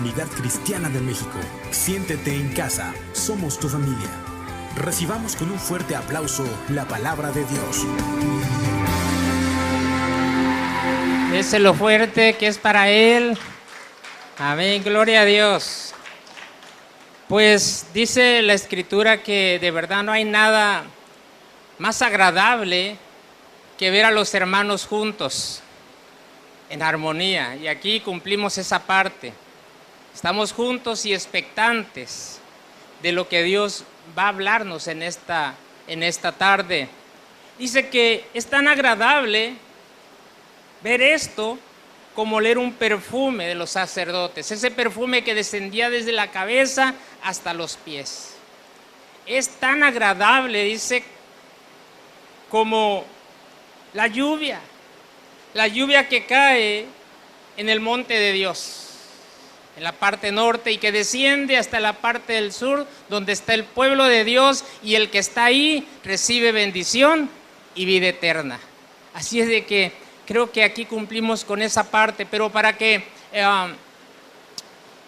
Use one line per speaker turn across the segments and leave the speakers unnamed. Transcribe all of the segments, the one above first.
Comunidad Cristiana de México. Siéntete en casa, somos tu familia. Recibamos con un fuerte aplauso la palabra de Dios.
Déselo fuerte que es para Él. Amén, gloria a Dios. Pues dice la Escritura que de verdad no hay nada más agradable que ver a los hermanos juntos, en armonía. Y aquí cumplimos esa parte. Estamos juntos y expectantes de lo que Dios va a hablarnos en esta tarde. Dice que es tan agradable ver esto como leer un perfume de los sacerdotes, ese perfume que descendía desde la cabeza hasta los pies. Es tan agradable, dice, como la lluvia que cae en el monte de Dios, en la parte norte, y que desciende hasta la parte del sur, donde está el pueblo de Dios, y el que está ahí recibe bendición y vida eterna. Así es de que creo que aquí cumplimos con esa parte, pero para que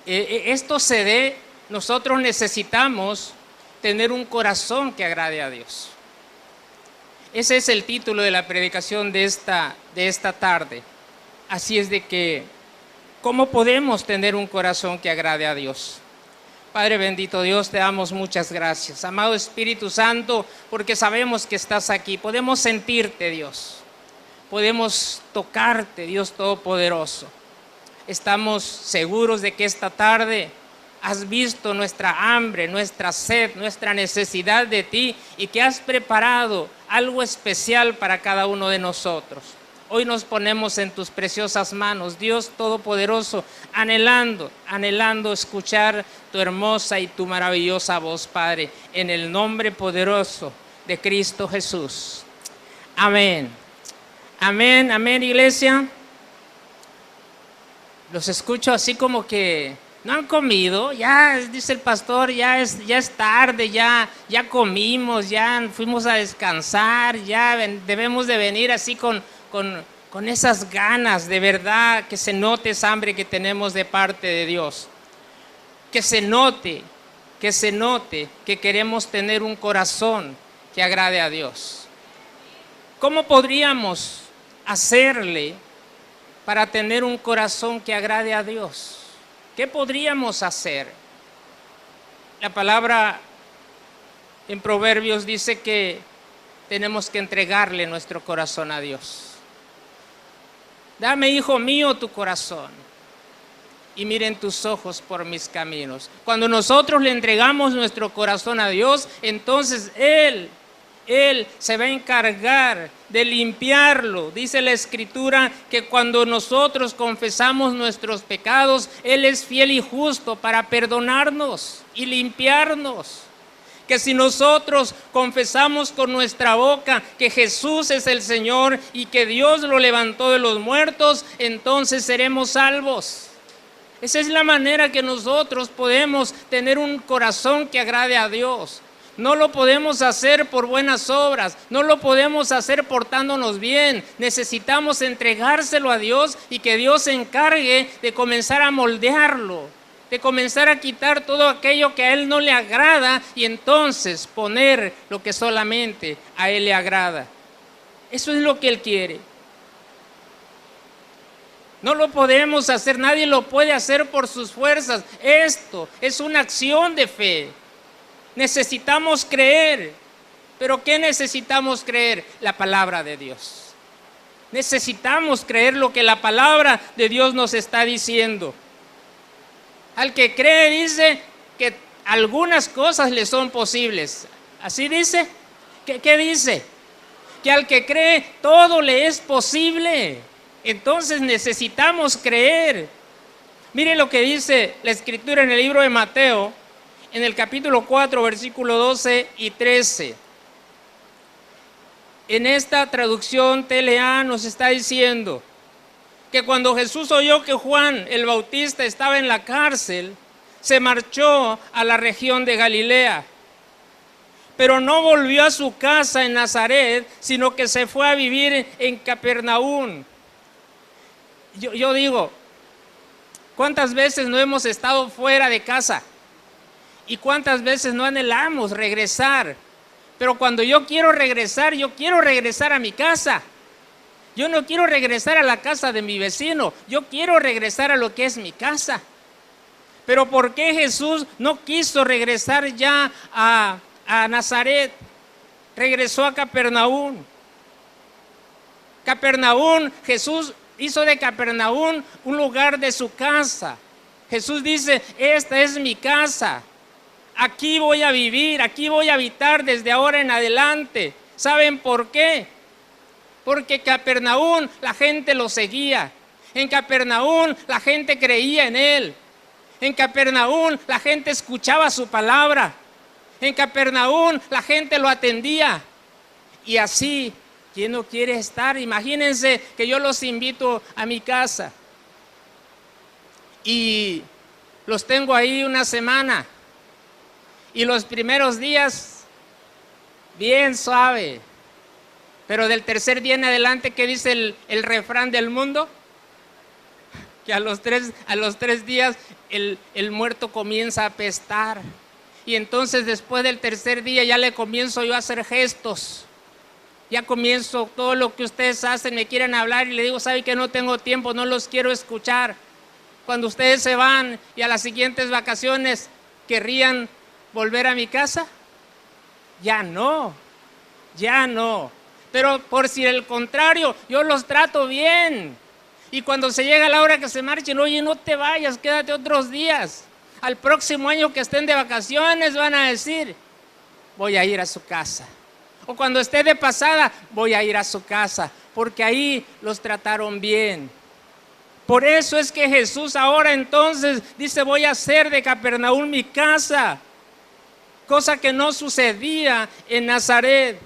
esto se dé, nosotros necesitamos tener un corazón que agrade a Dios. Ese es el título de la predicación de esta tarde. Así es de que, ¿cómo podemos tener un corazón que agrade a Dios? Padre bendito Dios, te damos muchas gracias. Amado Espíritu Santo, porque sabemos que estás aquí. Podemos sentirte, Dios. Podemos tocarte, Dios Todopoderoso. Estamos seguros de que esta tarde has visto nuestra hambre, nuestra sed, nuestra necesidad de ti, y que has preparado algo especial para cada uno de nosotros. Hoy nos ponemos en tus preciosas manos, Dios Todopoderoso, anhelando escuchar tu hermosa y tu maravillosa voz, Padre, en el nombre poderoso de Cristo Jesús. Amén. Amén, amén, iglesia. Los escucho así como que no han comido. Ya dice el pastor, ya es tarde, ya comimos, ya fuimos a descansar, ya debemos de venir así con esas ganas, de verdad, que se note esa hambre que tenemos de parte de Dios. Que se note que queremos tener un corazón que agrade a Dios. ¿Cómo podríamos hacerle para tener un corazón que agrade a Dios? ¿Qué podríamos hacer? La palabra en Proverbios dice que tenemos que entregarle nuestro corazón a Dios. Dame, hijo mío, tu corazón, y miren tus ojos por mis caminos. Cuando nosotros le entregamos nuestro corazón a Dios, entonces Él se va a encargar de limpiarlo. Dice la Escritura que cuando nosotros confesamos nuestros pecados, Él es fiel y justo para perdonarnos y limpiarnos. Que si nosotros confesamos con nuestra boca que Jesús es el Señor y que Dios lo levantó de los muertos, entonces seremos salvos. Esa es la manera que nosotros podemos tener un corazón que agrade a Dios. No lo podemos hacer por buenas obras, no lo podemos hacer portándonos bien. Necesitamos entregárselo a Dios y que Dios se encargue de comenzar a moldearlo, de comenzar a quitar todo aquello que a Él no le agrada y entonces poner lo que solamente a Él le agrada. Eso es lo que Él quiere. No lo podemos hacer, nadie lo puede hacer por sus fuerzas. Esto es una acción de fe. Necesitamos creer. ¿Pero qué necesitamos creer? La palabra de Dios. Necesitamos creer lo que la palabra de Dios nos está diciendo. Al que cree dice que algunas cosas le son posibles. ¿Así dice? ¿Qué dice? Que al que cree todo le es posible. Entonces necesitamos creer. Mire lo que dice la Escritura en el libro de Mateo, en el capítulo 4, versículo 12 y 13. En esta traducción TLA nos está diciendo que cuando Jesús oyó que Juan el Bautista estaba en la cárcel, se marchó a la región de Galilea. Pero no volvió a su casa en Nazaret, sino que se fue a vivir en Capernaum. Yo digo, ¿Cuántas veces no hemos estado fuera de casa? ¿Y cuántas veces no anhelamos regresar? Pero cuando yo quiero regresar a mi casa. Yo no quiero regresar a la casa de mi vecino, yo quiero regresar a lo que es mi casa. Pero ¿por qué Jesús no quiso regresar ya a Nazaret? Regresó a Capernaum. Jesús hizo de Capernaum un lugar de su casa. Jesús dice, esta es mi casa. Aquí voy a vivir, aquí voy a habitar desde ahora en adelante. ¿Saben por qué? Porque Capernaum la gente lo seguía. En Capernaum la gente creía en él. En Capernaum la gente escuchaba su palabra. En Capernaum la gente lo atendía. Y así, ¿quién no quiere estar? Imagínense que yo los invito a mi casa y los tengo ahí una semana. Y los primeros días, bien suave. Pero del tercer día en adelante, ¿qué dice el refrán del mundo? Que a los tres días el muerto comienza a apestar. Y entonces después del tercer día ya le comienzo yo a hacer gestos. Ya comienzo todo lo que ustedes hacen, me quieren hablar y le digo, ¿sabe que no tengo tiempo? No los quiero escuchar. Cuando ustedes se van y a las siguientes vacaciones, ¿querrían volver a mi casa? Ya no. Pero por si el contrario, yo los trato bien. Y cuando se llega la hora que se marchen, oye, no te vayas, quédate otros días. Al próximo año que estén de vacaciones van a decir, voy a ir a su casa. O cuando esté de pasada, voy a ir a su casa, porque ahí los trataron bien. Por eso es que Jesús ahora entonces dice, voy a hacer de Capernaum mi casa. Cosa que no sucedía en Nazaret.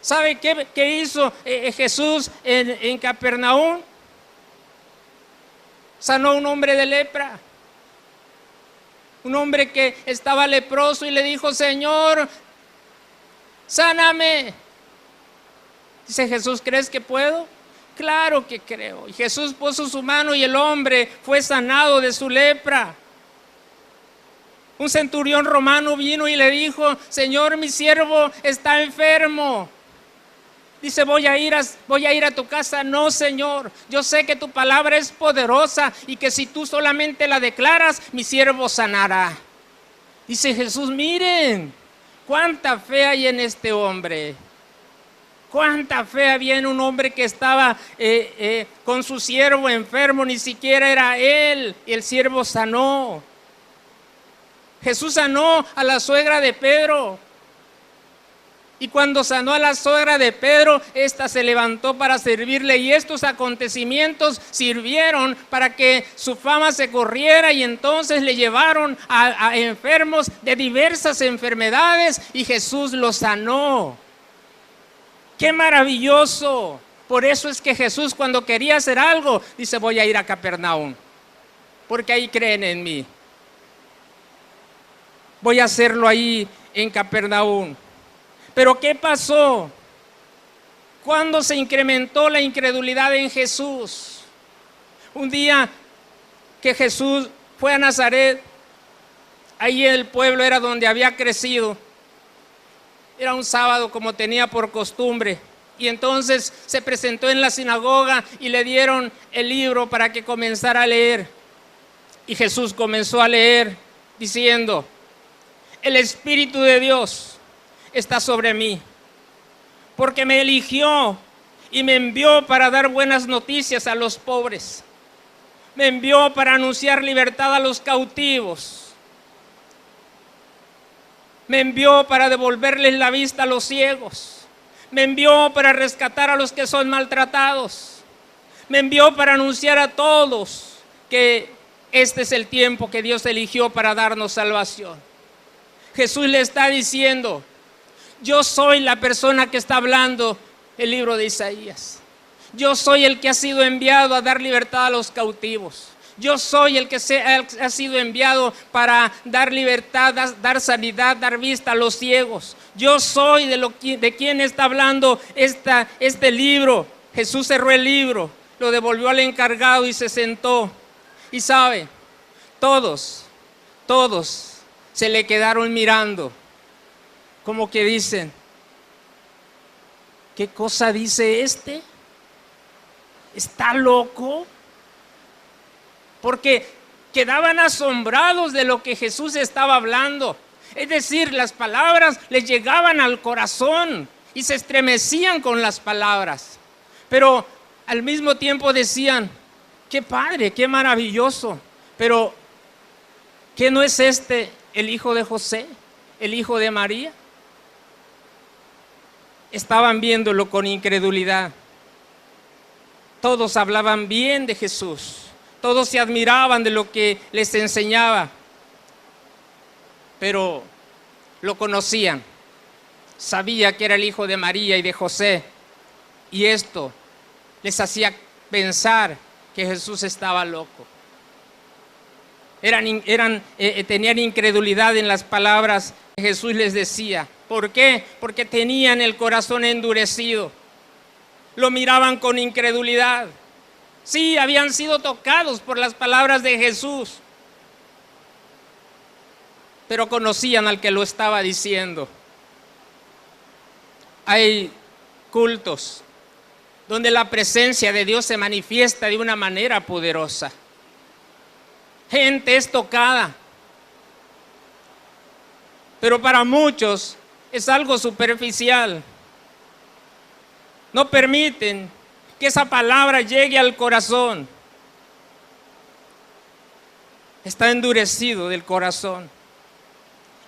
¿Sabe qué hizo Jesús en Capernaum? Sanó a un hombre de lepra. Un hombre que estaba leproso y le dijo, Señor, sáname. Dice Jesús, ¿crees que puedo? Claro que creo. Y Jesús puso su mano y el hombre fue sanado de su lepra. Un centurión romano vino y le dijo, Señor, mi siervo está enfermo. Dice, voy a ir a tu casa. No, Señor, yo sé que tu palabra es poderosa y que si tú solamente la declaras, mi siervo sanará. Dice Jesús, miren, cuánta fe hay en este hombre. Cuánta fe había en un hombre que estaba con su siervo enfermo, ni siquiera era él, y el siervo sanó. Jesús sanó a la suegra de Pedro. Y cuando sanó a la suegra de Pedro, ésta se levantó para servirle. Y estos acontecimientos sirvieron para que su fama se corriera. Y entonces le llevaron a enfermos de diversas enfermedades. Y Jesús los sanó. ¡Qué maravilloso! Por eso es que Jesús, cuando quería hacer algo, dice, voy a ir a Capernaum. Porque ahí creen en mí. Voy a hacerlo ahí en Capernaum. Pero ¿qué pasó? ¿Cuándo se incrementó la incredulidad en Jesús? Un día que Jesús fue a Nazaret, ahí el pueblo era donde había crecido. Era un sábado como tenía por costumbre. Y entonces se presentó en la sinagoga y le dieron el libro para que comenzara a leer. Y Jesús comenzó a leer diciendo, el Espíritu de Dios está sobre mí, porque me eligió y me envió para dar buenas noticias a los pobres. Me envió para anunciar libertad a los cautivos. Me envió para devolverles la vista a los ciegos. Me envió para rescatar a los que son maltratados. Me envió para anunciar a todos que este es el tiempo que Dios eligió para darnos salvación. Jesús le está diciendo, yo soy la persona que está hablando el libro de Isaías. Yo soy el que ha sido enviado a dar libertad a los cautivos. Yo soy el que ha sido enviado para dar libertad, dar sanidad, dar vista a los ciegos. Yo soy de quien está hablando este libro. Jesús cerró el libro, lo devolvió al encargado y se sentó. Y sabe, todos se le quedaron mirando, como que dicen, ¿qué cosa dice este? ¿Está loco? Porque quedaban asombrados de lo que Jesús estaba hablando. Es decir, las palabras les llegaban al corazón y se estremecían con las palabras. Pero al mismo tiempo decían, qué padre, qué maravilloso. Pero, ¿qué no es este el hijo de José, el hijo de María? Estaban viéndolo con incredulidad. Todos hablaban bien de Jesús. Todos se admiraban de lo que les enseñaba. Pero lo conocían. Sabía que era el hijo de María y de José. Y esto les hacía pensar que Jesús estaba loco. Tenían incredulidad en las palabras que Jesús les decía. ¿Por qué? Porque tenían el corazón endurecido. Lo miraban con incredulidad. Sí, habían sido tocados por las palabras de Jesús, pero conocían al que lo estaba diciendo. Hay cultos donde la presencia de Dios se manifiesta de una manera poderosa. Gente es tocada, pero para muchos es algo superficial. No permiten que esa palabra llegue al corazón. Está endurecido del corazón.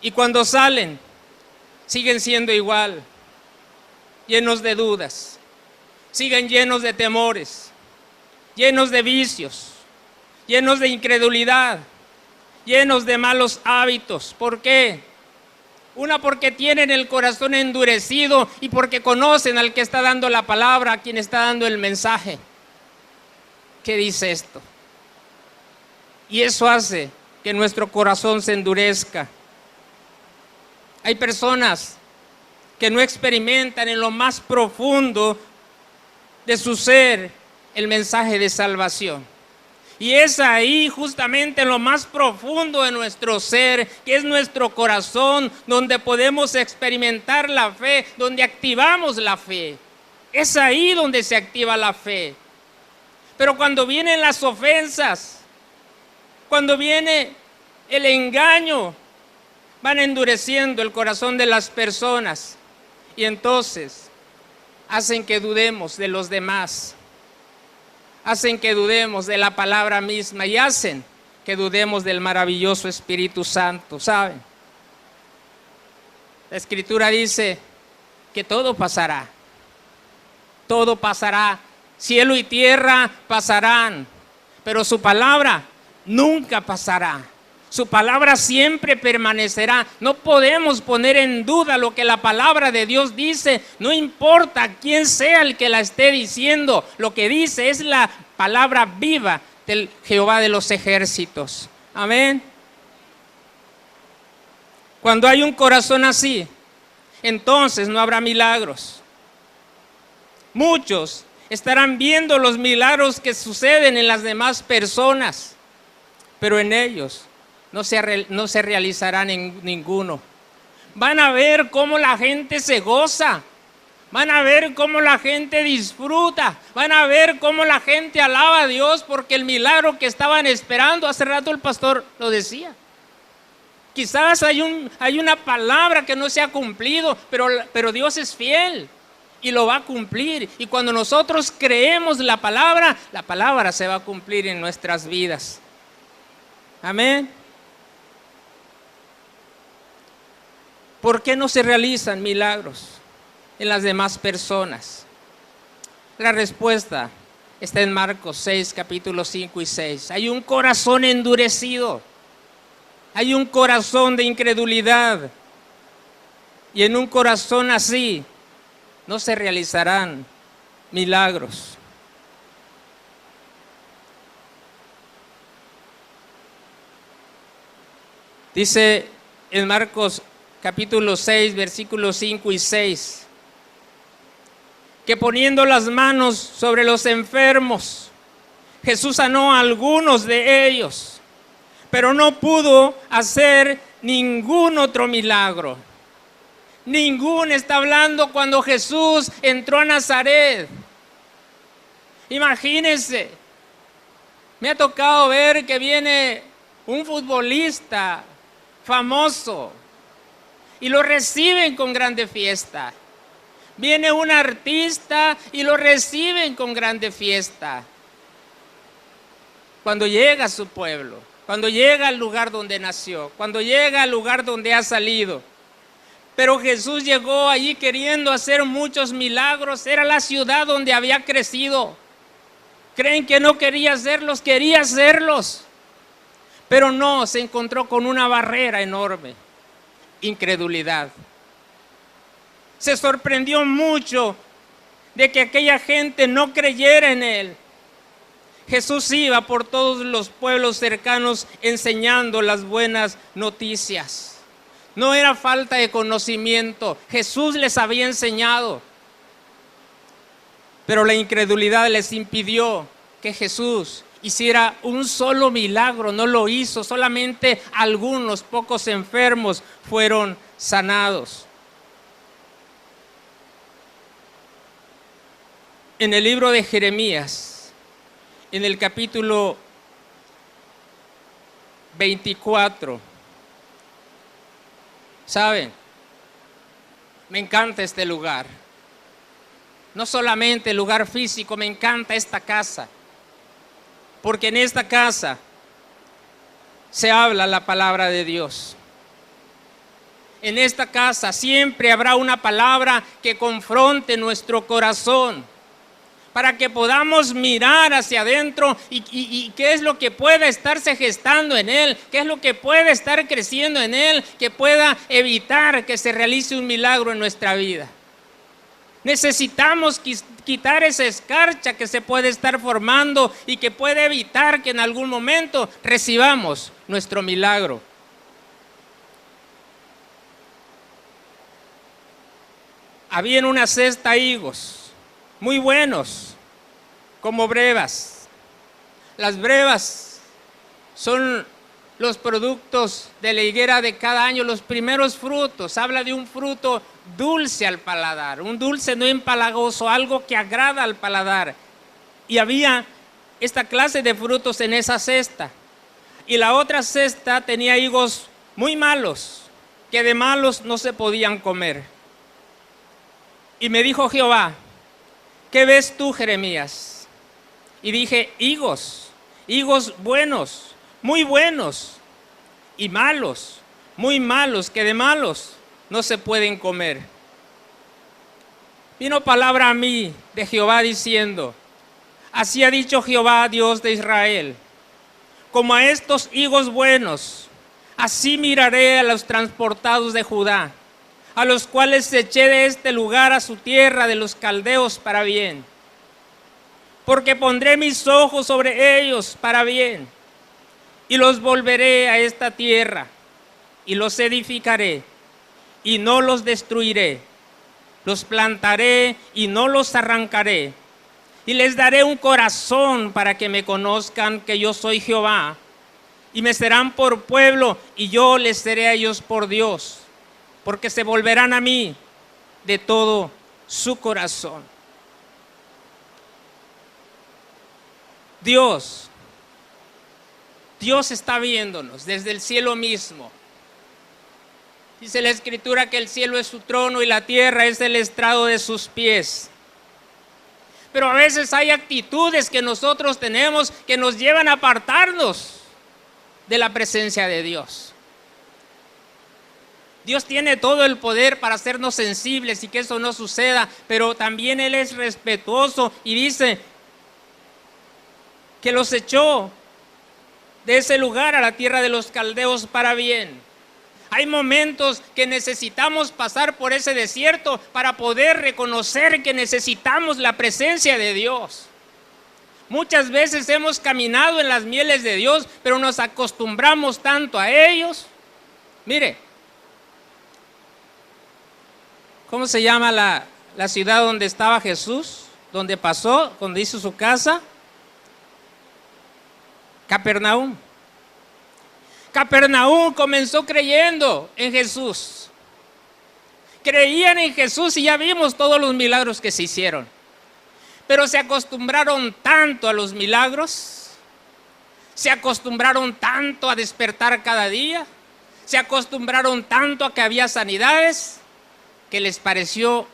Y cuando salen, siguen siendo igual, llenos de dudas, siguen llenos de temores, llenos de vicios, llenos de incredulidad, llenos de malos hábitos. ¿Por qué? Una, porque tienen el corazón endurecido y porque conocen al que está dando la palabra, a quien está dando el mensaje. ¿Qué dice esto? Y eso hace que nuestro corazón se endurezca. Hay personas que no experimentan en lo más profundo de su ser el mensaje de salvación. Y es ahí, justamente en lo más profundo de nuestro ser, que es nuestro corazón, donde podemos experimentar la fe, donde activamos la fe. Es ahí donde se activa la fe. Pero cuando vienen las ofensas, cuando viene el engaño, van endureciendo el corazón de las personas y entonces hacen que dudemos de los demás. Hacen que dudemos de la palabra misma y hacen que dudemos del maravilloso Espíritu Santo, ¿saben? La Escritura dice que todo pasará, cielo y tierra pasarán, pero su palabra nunca pasará. Su palabra siempre permanecerá. No podemos poner en duda lo que la palabra de Dios dice. No importa quién sea el que la esté diciendo. Lo que dice es la palabra viva del Jehová de los ejércitos. Amén. Cuando hay un corazón así, entonces no habrá milagros. Muchos estarán viendo los milagros que suceden en las demás personas, pero en ellos no se realizará ninguno. Van a ver cómo la gente se goza, van a ver cómo la gente disfruta, van a ver cómo la gente alaba a Dios porque el milagro que estaban esperando, hace rato el pastor lo decía. Quizás hay una palabra que no se ha cumplido, pero Dios es fiel y lo va a cumplir. Y cuando nosotros creemos la palabra se va a cumplir en nuestras vidas. Amén. ¿Por qué no se realizan milagros en las demás personas? La respuesta está en Marcos 6, capítulos 5 y 6. Hay un corazón endurecido, hay un corazón de incredulidad, y en un corazón así no se realizarán milagros. Dice en Marcos capítulo 6, versículos 5 y 6, que poniendo las manos sobre los enfermos, Jesús sanó a algunos de ellos, pero no pudo hacer ningún otro milagro. Ninguno. Está hablando cuando Jesús entró a Nazaret. Imagínense, me ha tocado ver que viene un futbolista famoso y lo reciben con grande fiesta. Viene un artista y lo reciben con grande fiesta. Cuando llega a su pueblo, cuando llega al lugar donde nació, cuando llega al lugar donde ha salido. Pero Jesús llegó allí queriendo hacer muchos milagros. Era la ciudad donde había crecido. ¿Creen que no quería hacerlos? Quería hacerlos. Pero no, se encontró con una barrera enorme: incredulidad. Se sorprendió mucho de que aquella gente no creyera en él. Jesús iba por todos los pueblos cercanos enseñando las buenas noticias. No era falta de conocimiento, Jesús les había enseñado. Pero la incredulidad les impidió que Jesús hiciera un solo milagro. No lo hizo, solamente algunos pocos enfermos fueron sanados. En el libro de Jeremías, en el capítulo 24, ¿saben? Me encanta este lugar. No solamente el lugar físico, me encanta esta casa. Porque en esta casa se habla la palabra de Dios. En esta casa siempre habrá una palabra que confronte nuestro corazón, para que podamos mirar hacia adentro y qué es lo que pueda estarse gestando en él, qué es lo que puede estar creciendo en él, que pueda evitar que se realice un milagro en nuestra vida. Necesitamos quitar esa escarcha que se puede estar formando y que puede evitar que en algún momento recibamos nuestro milagro. Había en una cesta higos muy buenos, como brevas. Las brevas son los productos de la higuera de cada año, los primeros frutos. Habla de un fruto dulce al paladar, un dulce no empalagoso, algo que agrada al paladar. Y había esta clase de frutos en esa cesta. Y la otra cesta tenía higos muy malos, que de malos no se podían comer. Y me dijo Jehová: ¿qué ves tú, Jeremías? Y dije: higos buenos, muy buenos, y malos, muy malos, que de malos no se pueden comer. Vino palabra a mí de Jehová diciendo: así ha dicho Jehová, Dios de Israel, como a estos higos buenos, así miraré a los transportados de Judá, a los cuales eché de este lugar a su tierra de los caldeos para bien. Porque pondré mis ojos sobre ellos para bien, y los volveré a esta tierra, y los edificaré, y no los destruiré. Los plantaré y no los arrancaré, y les daré un corazón para que me conozcan que yo soy Jehová, y me serán por pueblo, y yo les seré a ellos por Dios, porque se volverán a mí de todo su corazón. Dios está viéndonos desde el cielo mismo. Dice la Escritura que el cielo es su trono y la tierra es el estrado de sus pies. Pero a veces hay actitudes que nosotros tenemos que nos llevan a apartarnos de la presencia de Dios. Dios tiene todo el poder para hacernos sensibles y que eso no suceda, pero también Él es respetuoso y dice que los echó de ese lugar a la tierra de los caldeos para bien. Hay momentos que necesitamos pasar por ese desierto para poder reconocer que necesitamos la presencia de Dios. Muchas veces hemos caminado en las mieles de Dios, pero nos acostumbramos tanto a ellos. Mire, ¿cómo se llama la ciudad donde estaba Jesús? Donde pasó, donde hizo su casa. Capernaum. Capernaum comenzó creyendo en Jesús. Creían en Jesús y ya vimos todos los milagros que se hicieron. Pero se acostumbraron tanto a los milagros, se acostumbraron tanto a despertar cada día, se acostumbraron tanto a que había sanidades, que les pareció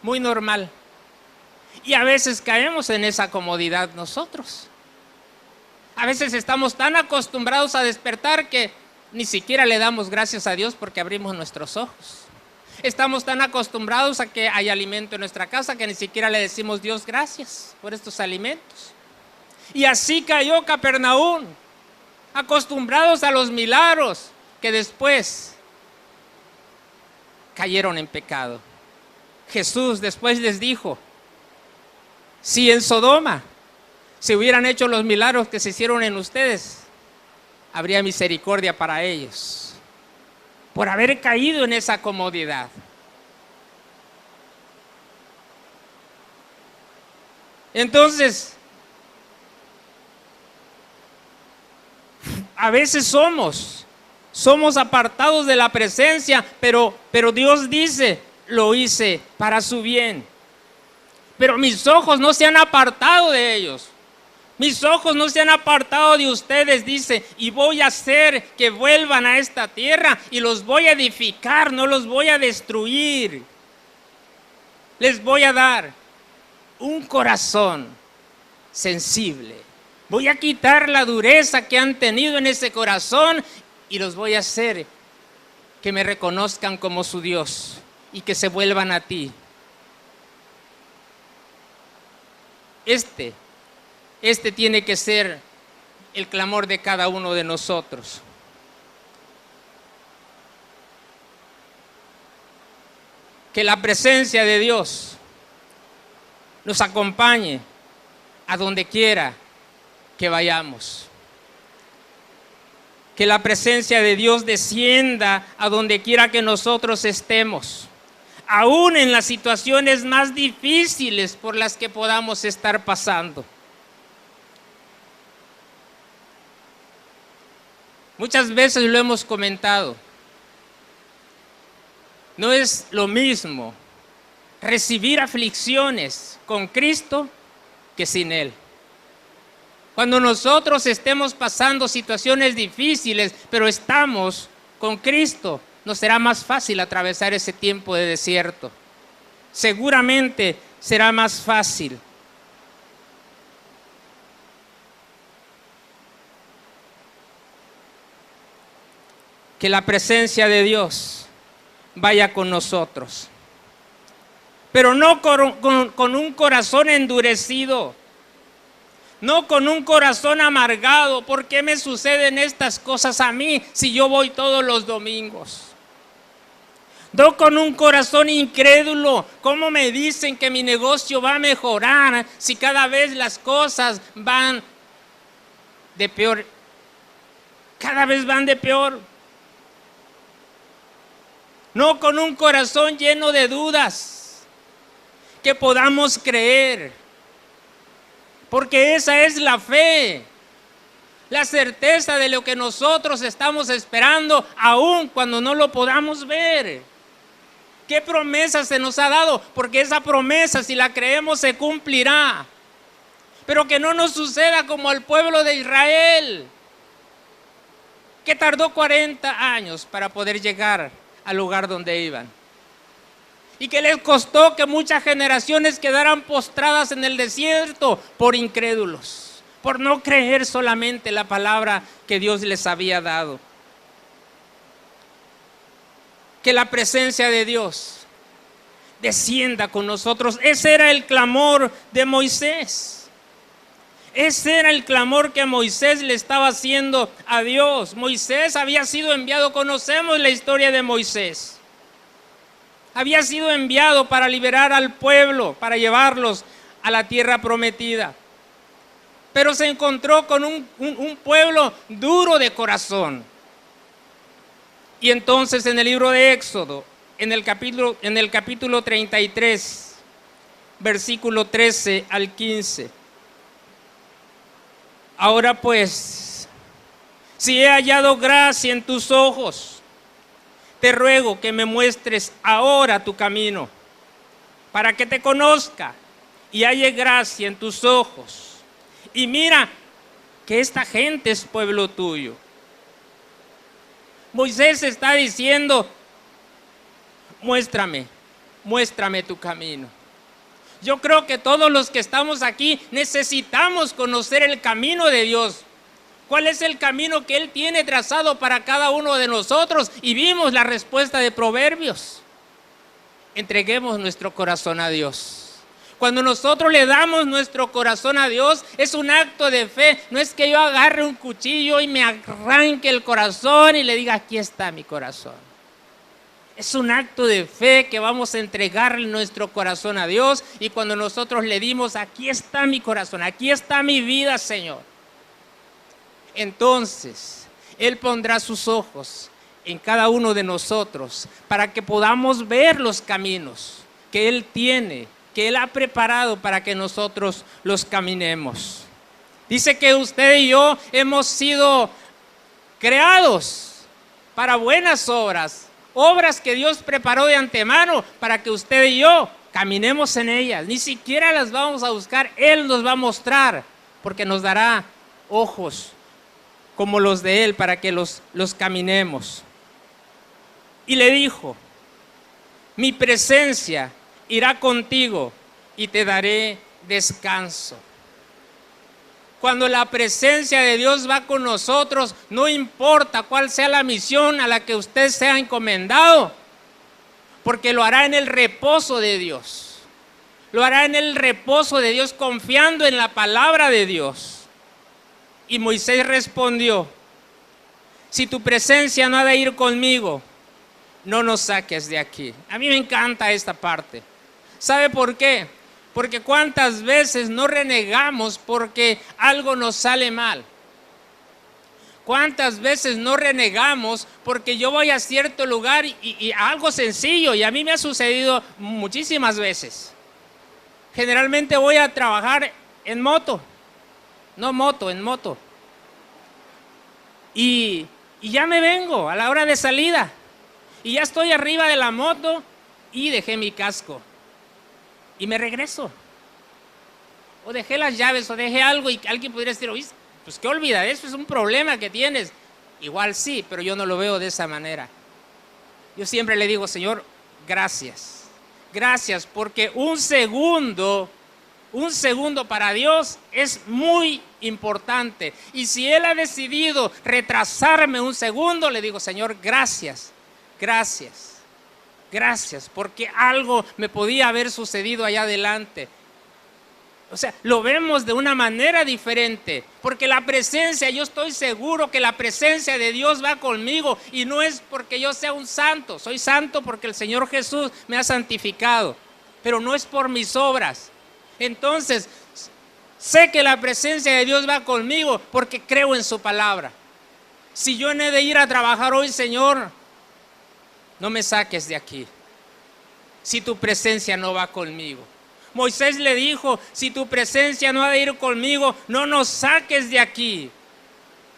muy normal. Y a veces caemos en esa comodidad nosotros. A veces estamos tan acostumbrados a despertar que ni siquiera le damos gracias a Dios porque abrimos nuestros ojos. Estamos tan acostumbrados a que hay alimento en nuestra casa que ni siquiera le decimos Dios gracias por estos alimentos. Y así cayó Capernaum, acostumbrados a los milagros que después cayeron en pecado. Jesús después les dijo, si en Sodoma se hubieran hecho los milagros que se hicieron en ustedes, habría misericordia para ellos, por haber caído en esa comodidad. Entonces, a veces somos apartados de la presencia, pero Dios dice, lo hice para su bien. Pero mis ojos no se han apartado de ellos. Mis ojos no se han apartado de ustedes, dice, y voy a hacer que vuelvan a esta tierra y los voy a edificar, no los voy a destruir. Les voy a dar un corazón sensible. Voy a quitar la dureza que han tenido en ese corazón y los voy a hacer que me reconozcan como su Dios y que se vuelvan a ti. Este tiene que ser el clamor de cada uno de nosotros. Que la presencia de Dios nos acompañe a donde quiera que vayamos. Que la presencia de Dios descienda a donde quiera que nosotros estemos, aún en las situaciones más difíciles por las que podamos estar pasando. Muchas veces lo hemos comentado. No es lo mismo recibir aflicciones con Cristo que sin Él. Cuando nosotros estemos pasando situaciones difíciles, pero estamos con Cristo, nos será más fácil atravesar ese tiempo de desierto. Seguramente será más fácil. Que la presencia de Dios vaya con nosotros, pero no con un corazón endurecido, no con un corazón amargado. ¿Por qué me suceden estas cosas a mí si yo voy todos los domingos? No con un corazón incrédulo. ¿Cómo me dicen que mi negocio va a mejorar si cada vez las cosas van de peor? Cada vez van de peor. No con un corazón lleno de dudas, que podamos creer, porque esa es la fe, la certeza de lo que nosotros estamos esperando, aun cuando no lo podamos ver. ¿Qué promesa se nos ha dado? Porque esa promesa, si la creemos, se cumplirá. Pero que no nos suceda como al pueblo de Israel, que tardó 40 años para poder llegar al lugar donde iban, y que les costó que muchas generaciones quedaran postradas en el desierto por incrédulos, por no creer solamente la palabra que Dios les había dado. Que la presencia de Dios descienda con nosotros. Ese era el clamor de Moisés. Ese era el clamor que Moisés le estaba haciendo a Dios. Moisés había sido enviado, conocemos la historia de Moisés. Había sido enviado para liberar al pueblo, para llevarlos a la tierra prometida. Pero se encontró con un pueblo duro de corazón. Y entonces en el libro de Éxodo, en el capítulo 33, versículo 13 al 15. Ahora pues, si he hallado gracia en tus ojos, te ruego que me muestres ahora tu camino, para que te conozca y halle gracia en tus ojos. Y mira que esta gente es pueblo tuyo. Moisés está diciendo, muéstrame tu camino. Yo creo que todos los que estamos aquí necesitamos conocer el camino de Dios. ¿Cuál es el camino que Él tiene trazado para cada uno de nosotros? Y vimos la respuesta de Proverbios. Entreguemos nuestro corazón a Dios. Cuando nosotros le damos nuestro corazón a Dios, es un acto de fe. No es que yo agarre un cuchillo y me arranque el corazón y le diga, aquí está mi corazón. Es un acto de fe que vamos a entregarle nuestro corazón a Dios. Y cuando nosotros le dimos, aquí está mi corazón, aquí está mi vida, Señor. Entonces, Él pondrá sus ojos en cada uno de nosotros para que podamos ver los caminos que Él tiene, que Él ha preparado para que nosotros los caminemos. Dice que usted y yo hemos sido creados para buenas obras. Obras que Dios preparó de antemano para que usted y yo caminemos en ellas. Ni siquiera las vamos a buscar, Él nos va a mostrar, porque nos dará ojos como los de Él para que los caminemos. Y le dijo, mi presencia irá contigo y te daré descanso. Cuando la presencia de Dios va con nosotros, no importa cuál sea la misión a la que usted sea encomendado, porque lo hará en el reposo de Dios. Lo hará en el reposo de Dios, confiando en la palabra de Dios. Y Moisés respondió, si tu presencia no ha de ir conmigo, no nos saques de aquí. A mí me encanta esta parte. ¿Sabe por qué? Porque cuántas veces no renegamos porque algo nos sale mal. Cuántas veces no renegamos porque yo voy a cierto lugar y algo sencillo, y a mí me ha sucedido muchísimas veces. Generalmente voy a trabajar en moto, en moto. Y ya me vengo a la hora de salida y ya estoy arriba de la moto y dejé mi casco. Y me regreso. O dejé las llaves o dejé algo y alguien podría decir, oye, pues qué olvida, eso es un problema que tienes. Igual sí, pero yo no lo veo de esa manera. Yo siempre le digo, Señor, gracias. Gracias, porque un segundo para Dios es muy importante. Y si Él ha decidido retrasarme un segundo, le digo, Señor, gracias. Gracias, porque algo me podía haber sucedido allá adelante. O sea, lo vemos de una manera diferente, porque la presencia, yo estoy seguro que la presencia de Dios va conmigo, y no es porque yo sea un santo. Soy santo porque el Señor Jesús me ha santificado, pero no es por mis obras. Entonces, sé que la presencia de Dios va conmigo porque creo en su palabra. Si yo no he de ir a trabajar hoy, Señor, no me saques de aquí, si tu presencia no va conmigo. Moisés le dijo, si tu presencia no ha de ir conmigo, no nos saques de aquí.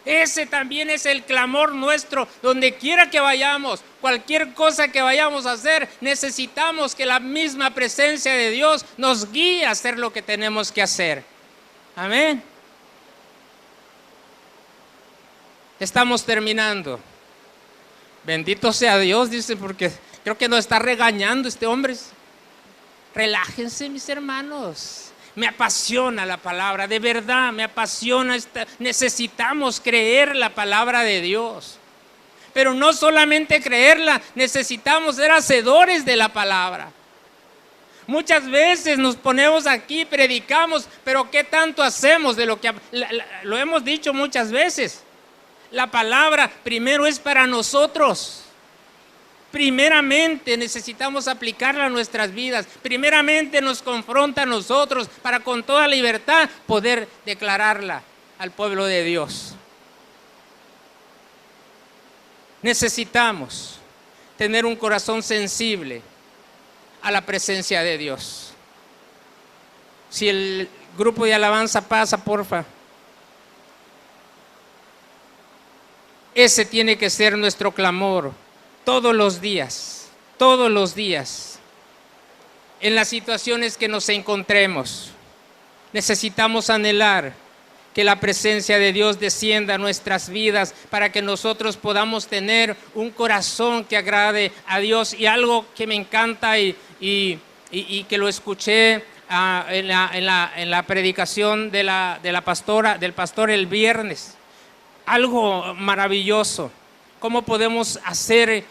Ese también es el clamor nuestro, donde quiera que vayamos, cualquier cosa que vayamos a hacer, necesitamos que la misma presencia de Dios nos guíe a hacer lo que tenemos que hacer. Amén. Estamos terminando. Bendito sea Dios, dice, porque creo que nos está regañando este hombre. Relájense, mis hermanos. Me apasiona la palabra, de verdad, me apasiona. Necesitamos creer la palabra de Dios. Pero no solamente creerla, necesitamos ser hacedores de la palabra. Muchas veces nos ponemos aquí, predicamos, pero ¿qué tanto hacemos de lo que lo hemos dicho muchas veces? La palabra primero es para nosotros. Primeramente necesitamos aplicarla a nuestras vidas. Primeramente nos confronta a nosotros para con toda libertad poder declararla al pueblo de Dios. Necesitamos tener un corazón sensible a la presencia de Dios. Si el grupo de alabanza pasa, porfa. Ese tiene que ser nuestro clamor todos los días, en las situaciones que nos encontremos. Necesitamos anhelar que la presencia de Dios descienda a nuestras vidas para que nosotros podamos tener un corazón que agrade a Dios. Y algo que me encanta y que lo escuché en la predicación del pastor el viernes, algo maravilloso. ¿Cómo podemos hacer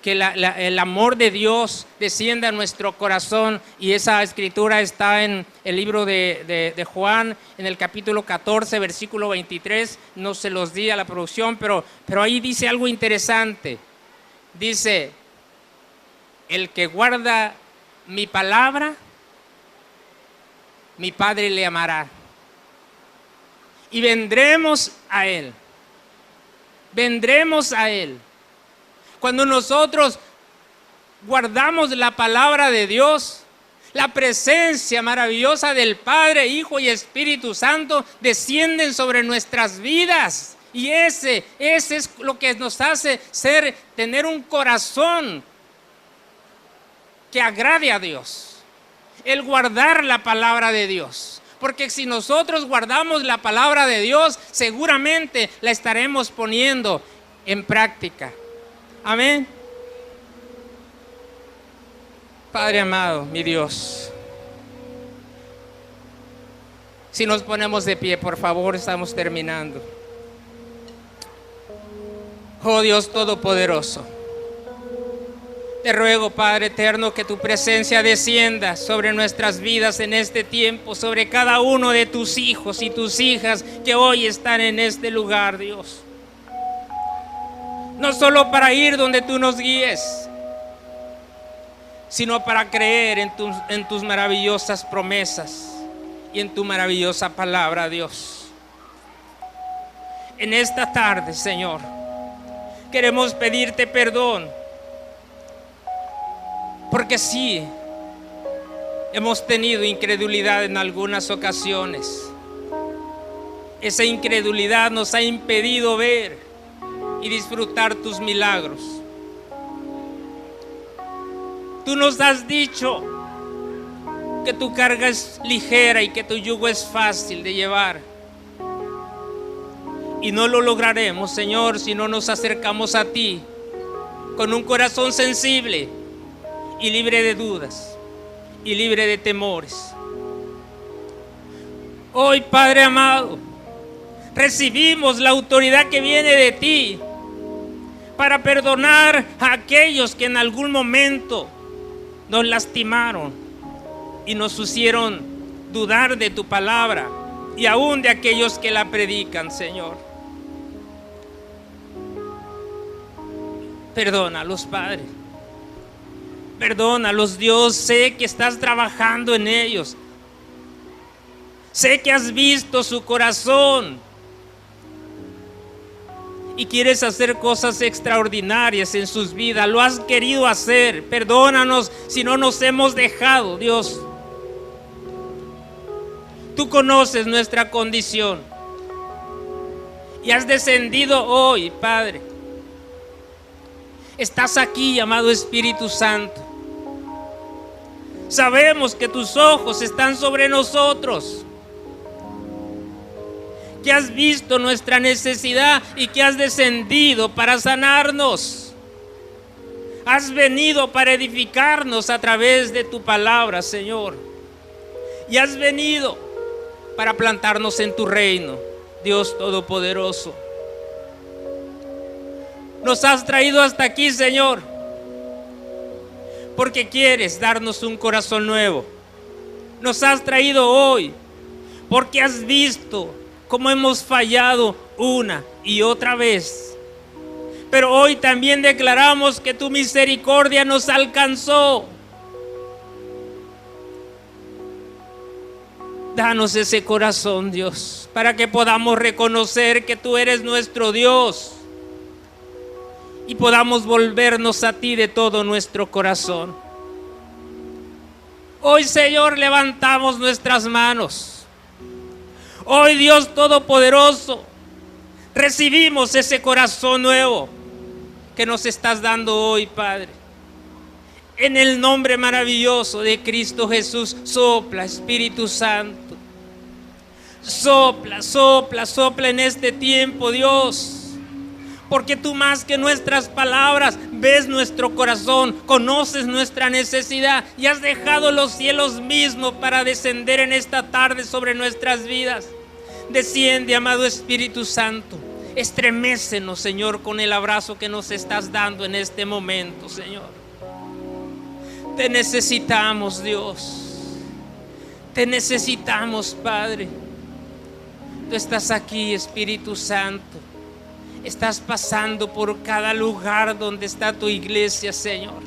que el amor de Dios descienda a nuestro corazón? Y esa escritura está en el libro de Juan, en el capítulo 14, versículo 23. No se los di a la producción, pero ahí dice algo interesante. Dice: el que guarda mi palabra, mi Padre le amará, y vendremos a Él. Cuando nosotros guardamos la palabra de Dios, la presencia maravillosa del Padre, Hijo y Espíritu Santo descienden sobre nuestras vidas. Y ese es lo que nos hace tener un corazón que agrade a Dios. El guardar la palabra de Dios. Porque si nosotros guardamos la palabra de Dios, seguramente la estaremos poniendo en práctica. Amén. Padre amado, mi Dios, si nos ponemos de pie, por favor, estamos terminando. Oh Dios Todopoderoso, te ruego, Padre eterno, que tu presencia descienda sobre nuestras vidas en este tiempo, sobre cada uno de tus hijos y tus hijas que hoy están en este lugar, Dios. No solo para ir donde tú nos guíes, sino para creer en tus maravillosas promesas y en tu maravillosa palabra, Dios. En esta tarde, Señor, queremos pedirte perdón, porque sí, hemos tenido incredulidad en algunas ocasiones. Esa incredulidad nos ha impedido ver y disfrutar tus milagros. Tú nos has dicho que tu carga es ligera y que tu yugo es fácil de llevar. Y no lo lograremos, Señor, si no nos acercamos a ti con un corazón sensible y libre de dudas y libre de temores. Hoy, Padre amado, recibimos la autoridad que viene de ti para perdonar a aquellos que en algún momento nos lastimaron y nos hicieron dudar de tu palabra, y aún de aquellos que la predican, Señor. Perdónalos, Padre. Perdónalos, Dios. Sé que estás trabajando en ellos. Sé que has visto su corazón y quieres hacer cosas extraordinarias en sus vidas. Lo has querido hacer. Perdónanos si no nos hemos dejado, Dios. Tú conoces nuestra condición y has descendido hoy, Padre. Estás aquí, amado Espíritu Santo. Sabemos que tus ojos están sobre nosotros, que has visto nuestra necesidad y que has descendido para sanarnos. Has venido para edificarnos a través de tu palabra, Señor. Y has venido para plantarnos en tu reino, Dios Todopoderoso. Nos has traído hasta aquí, Señor, porque quieres darnos un corazón nuevo. Nos has traído hoy porque has visto cómo hemos fallado una y otra vez. Pero hoy también declaramos que tu misericordia nos alcanzó. Danos ese corazón, Dios, para que podamos reconocer que tú eres nuestro Dios y podamos volvernos a ti de todo nuestro corazón. Hoy, Señor, levantamos nuestras manos. Hoy, Dios Todopoderoso, Recibimos ese corazón nuevo que nos estás dando hoy, Padre. En el nombre maravilloso de Cristo Jesús, sopla, Espíritu Santo. Sopla, sopla, sopla en este tiempo, Dios. Porque tú más que nuestras palabras ves nuestro corazón, conoces nuestra necesidad y has dejado los cielos mismos para descender en esta tarde sobre nuestras vidas. Desciende, amado Espíritu Santo. Estremécenos, Señor, con el abrazo que nos estás dando en este momento, Señor. Te necesitamos, Dios. Te necesitamos, Padre. Tú estás aquí, Espíritu Santo. Estás pasando por cada lugar donde está tu iglesia, Señor.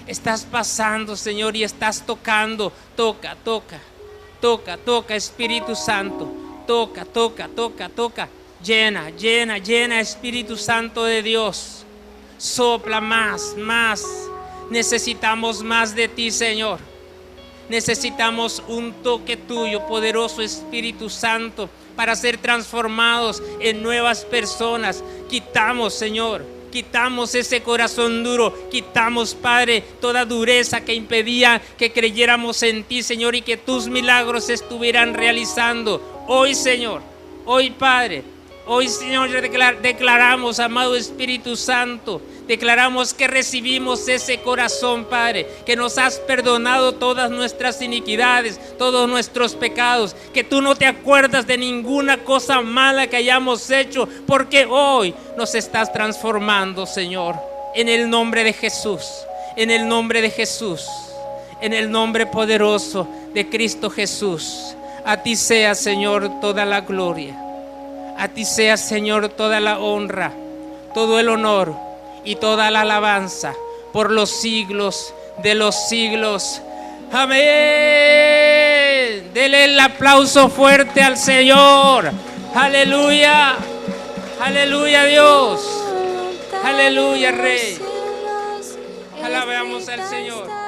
Estás pasando, Señor, y estás tocando. Toca, toca, toca, toca, Espíritu Santo. Toca, toca, toca, toca. Llena, llena, llena, Espíritu Santo de Dios. Sopla más, más. Necesitamos más de ti, Señor. Necesitamos un toque tuyo, poderoso Espíritu Santo, para ser transformados en nuevas personas. Quitamos, Señor, quitamos ese corazón duro. Quitamos, Padre, toda dureza que impedía que creyéramos en ti, Señor, y que tus milagros se estuvieran realizando. Hoy, Señor, hoy, Padre, hoy, Señor, declaramos, amado Espíritu Santo, declaramos que recibimos ese corazón, Padre, que nos has perdonado todas nuestras iniquidades, todos nuestros pecados, que tú no te acuerdas de ninguna cosa mala que hayamos hecho, porque hoy nos estás transformando, Señor, en el nombre de Jesús, en el nombre de Jesús, en el nombre poderoso de Cristo Jesús. A ti sea, Señor, toda la gloria. A ti sea, Señor, toda la honra, todo el honor y toda la alabanza por los siglos de los siglos. Amén. Dele el aplauso fuerte al Señor. Aleluya. Aleluya, Dios. Aleluya, Rey. Alabamos al Señor.